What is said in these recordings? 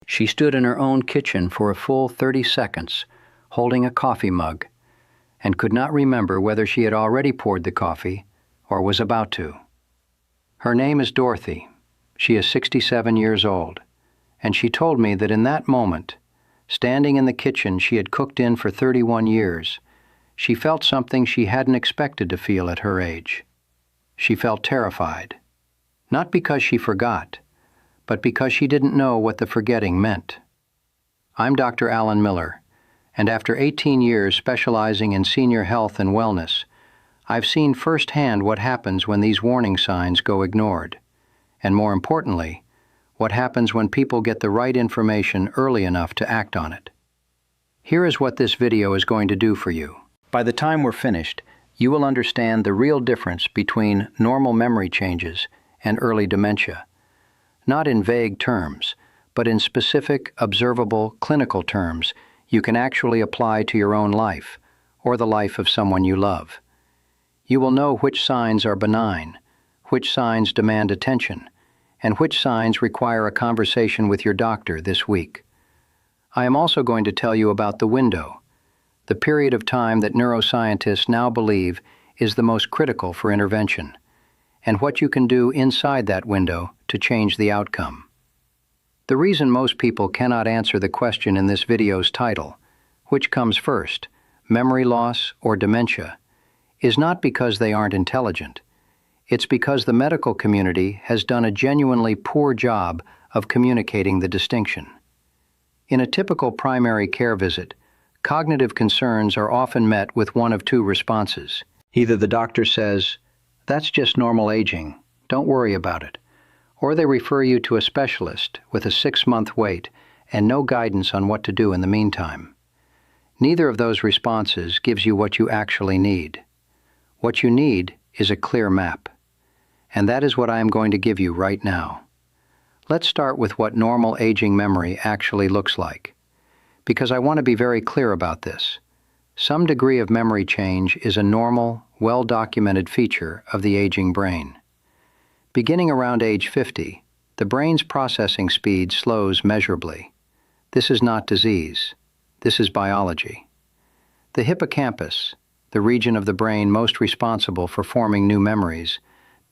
She stood in her own kitchen for a full 30 seconds, holding a coffee mug, and could not remember whether she had already poured the coffee or was about to. Her name is Dorothy. She is 67 years old, and she told me that in that moment, standing in the kitchen she had cooked in for 31 years, she felt something she hadn't expected to feel at her age. She felt terrified, not because she forgot, but because she didn't know what the forgetting meant. I'm Dr. Alan Miller, and after 18 years specializing in senior health and wellness, I've seen firsthand what happens when these warning signs go ignored, and more importantly, what happens when people get the right information early enough to act on it. Here is what this video is going to do for you. By the time we're finished, you will understand the real difference between normal memory changes and early dementia, not in vague terms, but in specific, observable, clinical terms you can actually apply to your own life or the life of someone you love. You will know which signs are benign, which signs demand attention, and which signs require a conversation with your doctor this week. I am also going to tell you about the window, the period of time that neuroscientists now believe is the most critical for intervention, and what you can do inside that window to change the outcome. The reason most people cannot answer the question in this video's title, which comes first, memory loss or dementia, is not because they aren't intelligent. It's because the medical community has done a genuinely poor job of communicating the distinction. In a typical primary care visit, cognitive concerns are often met with one of two responses. Either the doctor says, "That's just normal aging, don't worry about it," or they refer you to a specialist with a 6-month wait and no guidance on what to do in the meantime. Neither of those responses gives you what you actually need. What you need is a clear map. And that is what I am going to give you right now. Let's start with what normal aging memory actually looks like, because I want to be very clear about this. Some degree of memory change is a normal, well-documented feature of the aging brain. Beginning around age 50, the brain's processing speed slows measurably. This is not disease. This is biology. The hippocampus, the region of the brain most responsible for forming new memories,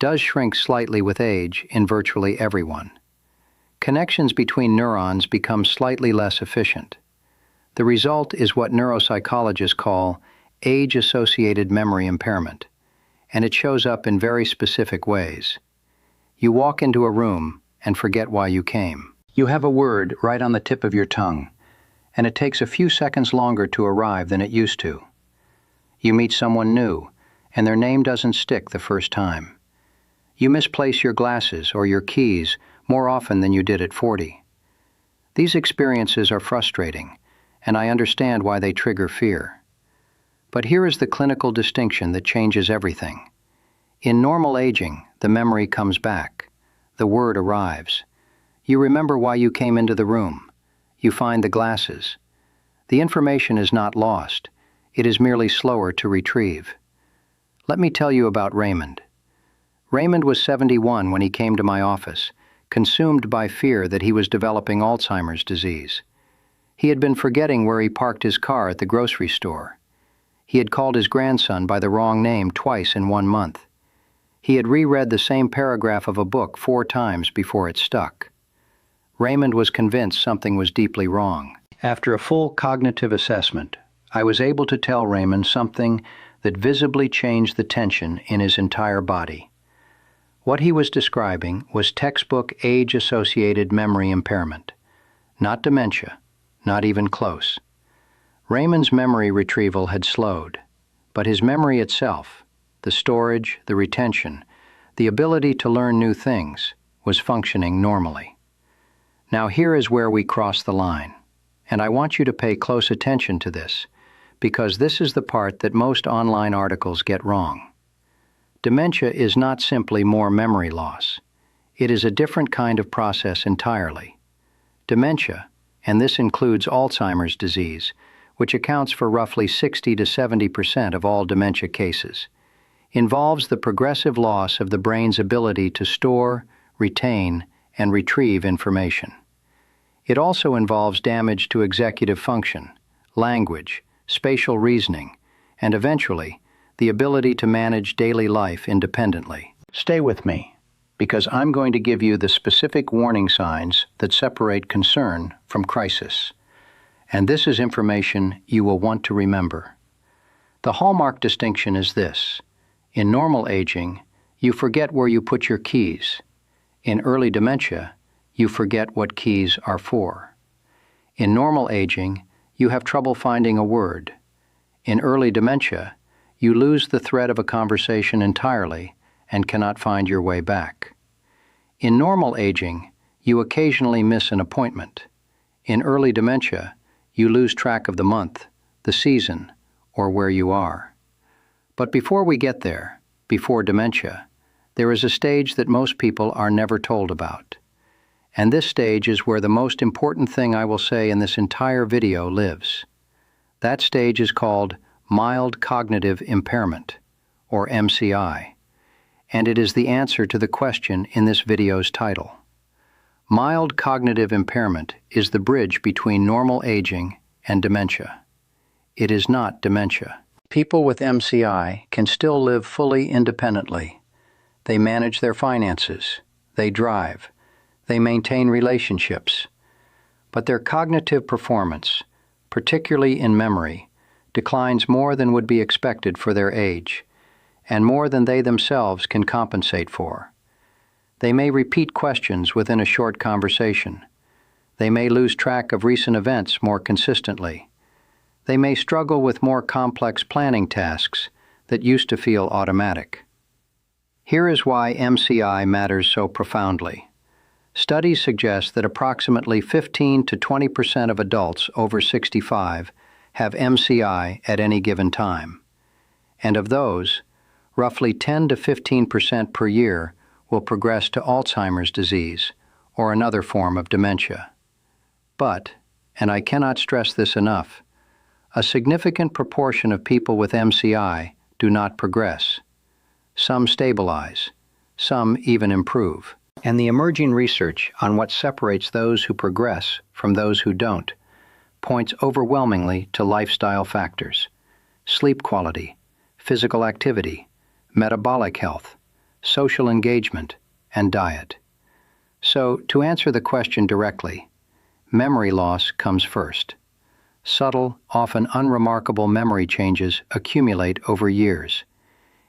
does shrink slightly with age in virtually everyone. Connections between neurons become slightly less efficient. The result is what neuropsychologists call age-associated memory impairment, and it shows up in very specific ways. You walk into a room and forget why you came. You have a word right on the tip of your tongue, and it takes a few seconds longer to arrive than it used to. You meet someone new, and their name doesn't stick the first time. You misplace your glasses or your keys more often than you did at 40. These experiences are frustrating, and I understand why they trigger fear. But here is the clinical distinction that changes everything. In normal aging, the memory comes back. The word arrives. You remember why you came into the room. You find the glasses. The information is not lost. It is merely slower to retrieve. Let me tell you about Raymond. Raymond was 71 when he came to my office, consumed by fear that he was developing Alzheimer's disease. He had been forgetting where he parked his car at the grocery store. He had called his grandson by the wrong name twice in 1 month. He had reread the same paragraph of a book 4 times before it stuck. Raymond was convinced something was deeply wrong. After a full cognitive assessment, I was able to tell Raymond something that visibly changed the tension in his entire body. What he was describing was textbook age-associated memory impairment, not dementia, not even close. Raymond's memory retrieval had slowed, but his memory itself, the storage, the retention, the ability to learn new things, was functioning normally. Now here is where we cross the line, and I want you to pay close attention to this, because this is the part that most online articles get wrong. Dementia is not simply more memory loss. It is a different kind of process entirely. Dementia, and this includes Alzheimer's disease, which accounts for roughly 60 to 70% of all dementia cases, involves the progressive loss of the brain's ability to store, retain, and retrieve information. It also involves damage to executive function, language, spatial reasoning, and eventually, the ability to manage daily life independently. Stay with me, because I'm going to give you the specific warning signs that separate concern from crisis. And this is information you will want to remember. The hallmark distinction is this. In normal aging, you forget where you put your keys. In early dementia, you forget what keys are for. In normal aging, you have trouble finding a word. In early dementia, you lose the thread of a conversation entirely and cannot find your way back. In normal aging, you occasionally miss an appointment. In early dementia, you lose track of the month, the season, or where you are. But before we get there, before dementia, there is a stage that most people are never told about. And this stage is where the most important thing I will say in this entire video lives. That stage is called mild cognitive impairment, or MCI, and it is the answer to the question in this video's title. Mild cognitive impairment is the bridge between normal aging and dementia. It is not dementia. People with MCI can still live fully independently. They manage their finances, they drive, they maintain relationships, but their cognitive performance, particularly in memory, declines more than would be expected for their age, and more than they themselves can compensate for. They may repeat questions within a short conversation. They may lose track of recent events more consistently. They may struggle with more complex planning tasks that used to feel automatic. Here is why MCI matters so profoundly. Studies suggest that approximately 15 to 20% of adults over 65 have MCI at any given time. And of those, roughly 10 to 15% per year will progress to Alzheimer's disease or another form of dementia. But, and I cannot stress this enough, a significant proportion of people with MCI do not progress. Some stabilize, some even improve. And the emerging research on what separates those who progress from those who don't points overwhelmingly to lifestyle factors: sleep quality, physical activity, metabolic health, social engagement, and diet. So, to answer the question directly, memory loss comes first. Subtle, often unremarkable memory changes accumulate over years.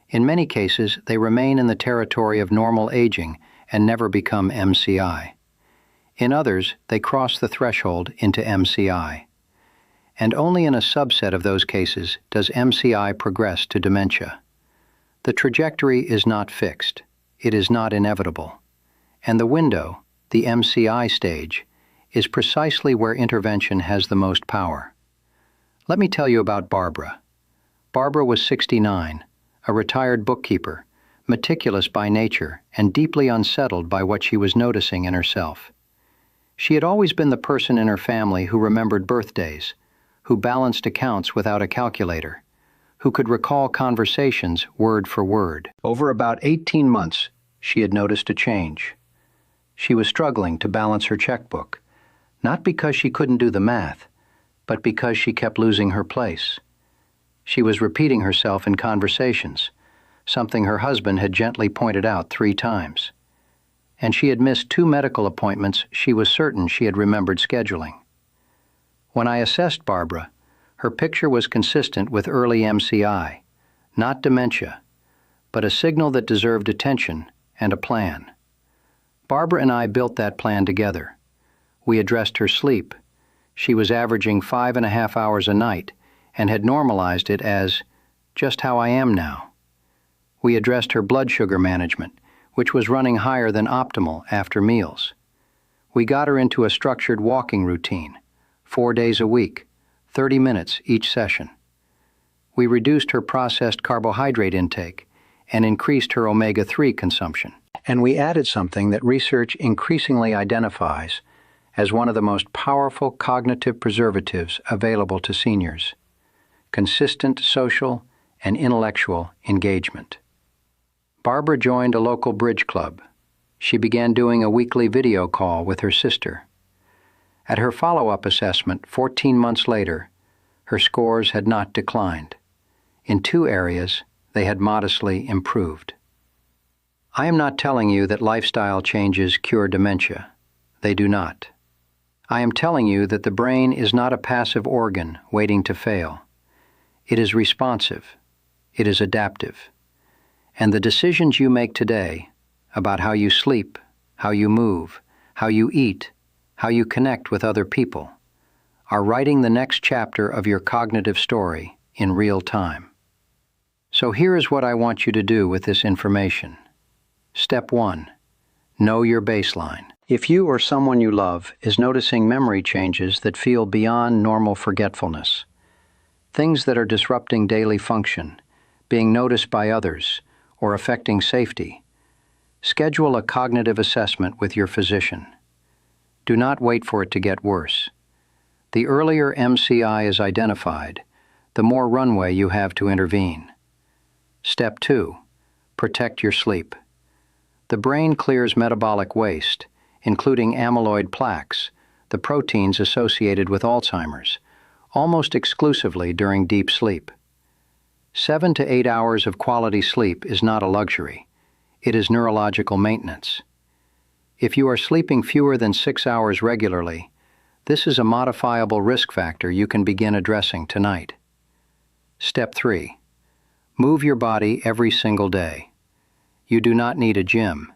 In many cases, they remain in the territory of normal aging and never become MCI. In others, they cross the threshold into MCI. And only in a subset of those cases does MCI progress to dementia. The trajectory is not fixed. It is not inevitable. And the window, the MCI stage, is precisely where intervention has the most power. Let me tell you about Barbara. Barbara was 69, a retired bookkeeper, meticulous by nature and deeply unsettled by what she was noticing in herself. She had always been the person in her family who remembered birthdays, who balanced accounts without a calculator, who could recall conversations word for word. Over about 18 months, she had noticed a change. She was struggling to balance her checkbook, not because she couldn't do the math, but because she kept losing her place. She was repeating herself in conversations, something her husband had gently pointed out 3 times. And she had missed 2 medical appointments she was certain she had remembered scheduling. When I assessed Barbara, her picture was consistent with early MCI, not dementia, but a signal that deserved attention and a plan. Barbara and I built that plan together. We addressed her sleep. She was averaging 5.5 hours a night and had normalized it as just how I am now. We addressed her blood sugar management, which was running higher than optimal after meals. We got her into a structured walking routine, 4 days a week, 30 minutes each session. We reduced her processed carbohydrate intake and increased her omega-3 consumption. And we added something that research increasingly identifies as one of the most powerful cognitive preservatives available to seniors: consistent social and intellectual engagement. Barbara joined a local bridge club. She began doing a weekly video call with her sister. At her follow-up assessment 14 months later, her scores had not declined. In 2 areas, they had modestly improved. I am not telling you that lifestyle changes cure dementia. They do not. I am telling you that the brain is not a passive organ waiting to fail. It is responsive. It is adaptive. And the decisions you make today about how you sleep, how you move, how you eat, how you connect with other people, are writing the next chapter of your cognitive story in real time. So here is what I want you to do with this information. Step 1. Know your baseline. If you or someone you love is noticing memory changes that feel beyond normal forgetfulness, things that are disrupting daily function, being noticed by others, or affecting safety, schedule a cognitive assessment with your physician. Do not wait for it to get worse. The earlier MCI is identified, the more runway you have to intervene. Step 2. Protect your sleep. The brain clears metabolic waste, including amyloid plaques, the proteins associated with Alzheimer's, almost exclusively during deep sleep. 7 to 8 hours of quality sleep is not a luxury. It is neurological maintenance. If you are sleeping fewer than 6 hours regularly, this is a modifiable risk factor you can begin addressing tonight. Step 3. Move your body every single day. You do not need a gym.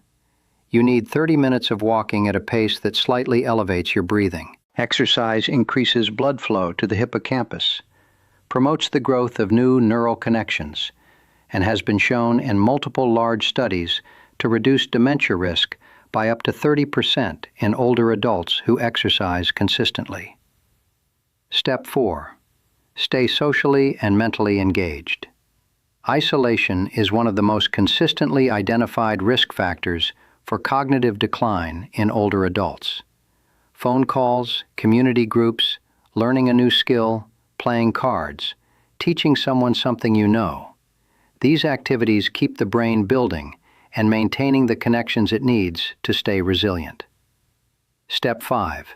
You need 30 minutes of walking at a pace that slightly elevates your breathing. Exercise increases blood flow to the hippocampus, promotes the growth of new neural connections, and has been shown in multiple large studies to reduce dementia risk by up to 30% in older adults who exercise consistently. Step 4. Stay socially and mentally engaged. Isolation is one of the most consistently identified risk factors for cognitive decline in older adults. Phone calls, community groups, learning a new skill, playing cards, teaching someone something you know. These activities keep the brain building and maintaining the connections it needs to stay resilient. Step 5.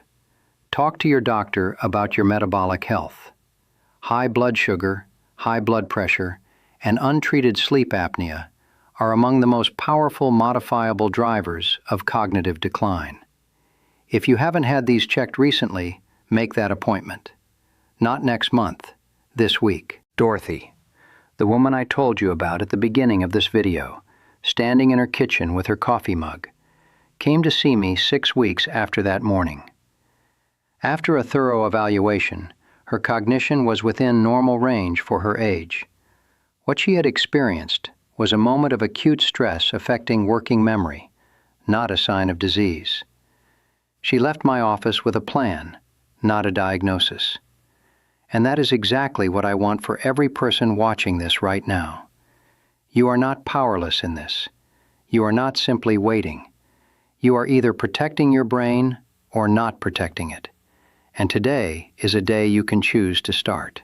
Talk to your doctor about your metabolic health. High blood sugar, high blood pressure, and untreated sleep apnea are among the most powerful modifiable drivers of cognitive decline. If you haven't had these checked recently, make that appointment. Not next month, this week. Dorothy, the woman I told you about at the beginning of this video, standing in her kitchen with her coffee mug, came to see me 6 weeks after that morning. After a thorough evaluation, her cognition was within normal range for her age. What she had experienced was a moment of acute stress affecting working memory, not a sign of disease. She left my office with a plan, not a diagnosis. And that is exactly what I want for every person watching this right now. You are not powerless in this. You are not simply waiting. You are either protecting your brain or not protecting it. And today is a day you can choose to start.